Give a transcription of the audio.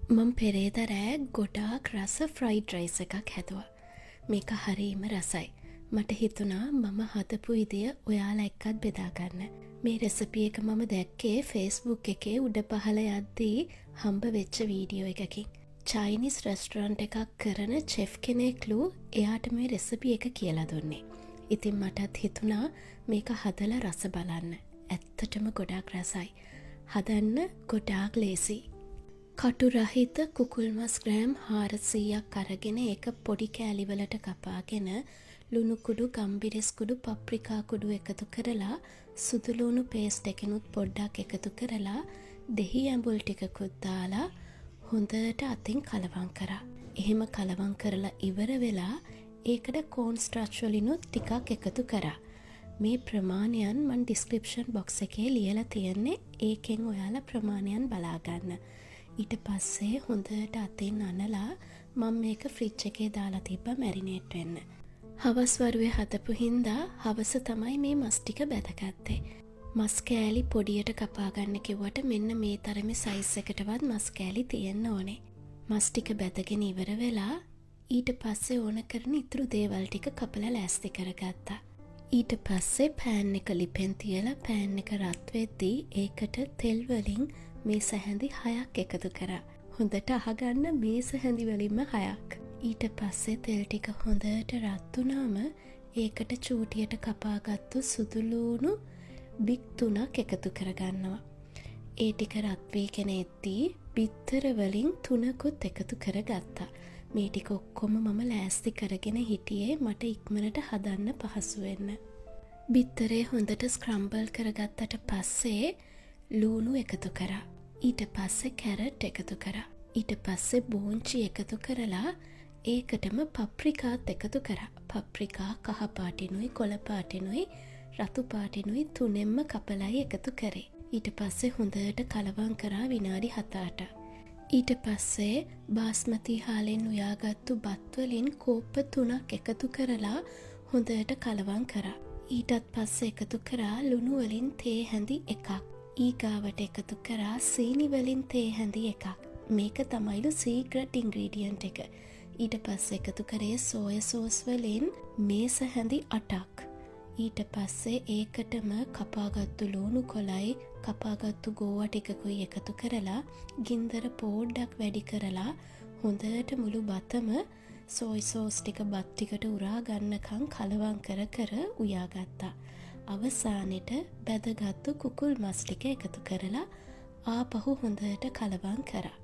මම පෙරේද රෑ ගොඩාක් රස ෆ්‍රයිඩ් රයිස් එකක් හැදුවා. මේක හරීම රසයි. මට හිතුණා මම හදපු විදිය ඔයාලා එක්කත් බෙදා ගන්න. මේ රෙසිපි එක මම දැක්කේ Facebook එකේ උඩ පහළ යද්දී හම්බ වෙච්ච වීඩියෝ එකකින්. චයිනීස් රෙස්ටොරන්ට් එකක් කරන චෙෆ් කෙනෙක්ලු එයාට මේ රෙසිපි එක කියලා දුන්නේ. ඉතින් මටත් හිතුණා මේක හදලා රස බලන්න. ඇත්තටම ගොඩාක් රසයි. හදන්න ගොඩාක් ලේසි. කටු රහිත කුකුල් මස් ග්‍රෑම් 400ක් අරගෙන ඒක පොඩි කෑලිවලට කපාගෙන ලුණු කුඩු, ගම්බිරිස් කුඩු, පප්‍රිකා කුඩු එකතු කරලා සුදු ලුණු පේස්ට් එකනුත් පොඩ්ඩක් එකතු කරලා දෙහි ඇඹුල් ටිකකුත් දාලා හොඳට අතින් කලවම් කරා. එහෙම කලවම් කරලා ඉවර වෙලා ඒකට කෝන් ස්ටාර්ච් වලිනුත් ටිකක් එකතු කරා. මේ ප්‍රමාණයන් මම ඩිස්ක්‍රිප්ෂන් බොක්ස් එකේ ලියලා තියෙන්නේ. ඒකෙන් ඔයාලා ප්‍රමාණයන් බලා ගන්න. ඊට පස්සේ හොඳට අතින් අනලා මම මේක ෆ්‍රිජ් එකේ දාලා තිබ්බා මැරිනේට් වෙන්න. හවස් වරුවේ හදපු හින්දා හවස තමයි මේ මස් ටික බැදගත්තේ. මස් කෑලි පොඩියට කපා ගන්න කිව්වට මෙන්න මේ තරමේ සයිස් එකටවත් මස් කෑලි තියෙන්න ඕනේ. මස් ටික බැදගෙන ඉවර වෙලා ඊට පස්සේ ඕන කරන ඉතුරු දේවල් ටික කපලා ලෑස්ති කරගත්තා. ඊට පස්සේ පෑන් එක ලිපෙන් තියලා පෑන් එක රත් වෙද්දී ඒකට තෙල් වලින් මේස හැඳි 6ක් එකතු කරා. හොඳට අහගන්න මේස හැඳි වලින්ම 6ක්. ඊට පස්සේ තෙල් ටික හොඳට රත් වුණාම ඒකට චූටියට කපාගත්තු සුදු ලූණු බික් 3ක් එකතු කරගන්නවා. ඒ ටික රත් වීගෙන එද්දී බිත්තර වලින් 3කුත් එකතු කරගත්තා. මේ ටික ඔක්කොම මම ලෑස්ති කරගෙන හිටියේ මට ඉක්මනට හදන්න පහසු වෙන්න. බිත්තරේ හොඳට ස්ක්‍රම්බල් කරගත්තට පස්සේ ලූණු එකතු කරා. ඊට පස්සේ කැරට් එකතු කරා. ඊට පස්සේ බෝංචි එකතු කරලා ඒකටම පප්‍රිකාත් එකතු කරා. පප්‍රිකා කහ පාටිනුයි කොළ පාටිනුයි රතු පාටිනුයි තුනෙන්ම කපලයි එකතු කරේ. ඊට පස්සේ හොඳට කලවම් කරා විනාඩි 7-8. ඊට පස්සේ බාස්මති හාලෙන් උයාගත්තු බත් වලින් කෝප්ප 3ක් එකතු කරලා හොඳට කලවම් කරා. ඊටත් පස්සේ එකතු කරා ලුණු වලින් තේ හැඳි 1ක්. ඊගාවට එකතු කරා සීනි වලින් තේ හැඳි 1ක්. මේක තමයිලු සීක්‍රට් ඉන්ග්‍රීඩියන්ට් එක. ඊට පස්සේ එකතු කරේ සෝයා සෝස් වලින් මේස හැඳි 8ක්. ඊට පස්සේ ඒකටම කපාගත්තු ලුණු කොළයි කපාගත්තු ගෝවා ටිකකුයි එකතු කරලා ගින්දර පොඩ්ඩක් වැඩි කරලා හොඳට මුළු බතම සෝයි සෝස් ටික බත් ටිකට උරා ගන්නකම් කලවම් කර කර උයාගත්තා. අවසානෙට බැදගත්තු කුකුල් මස් ටික එකතු කරලා ආපහු හොඳට කලවම් කරා.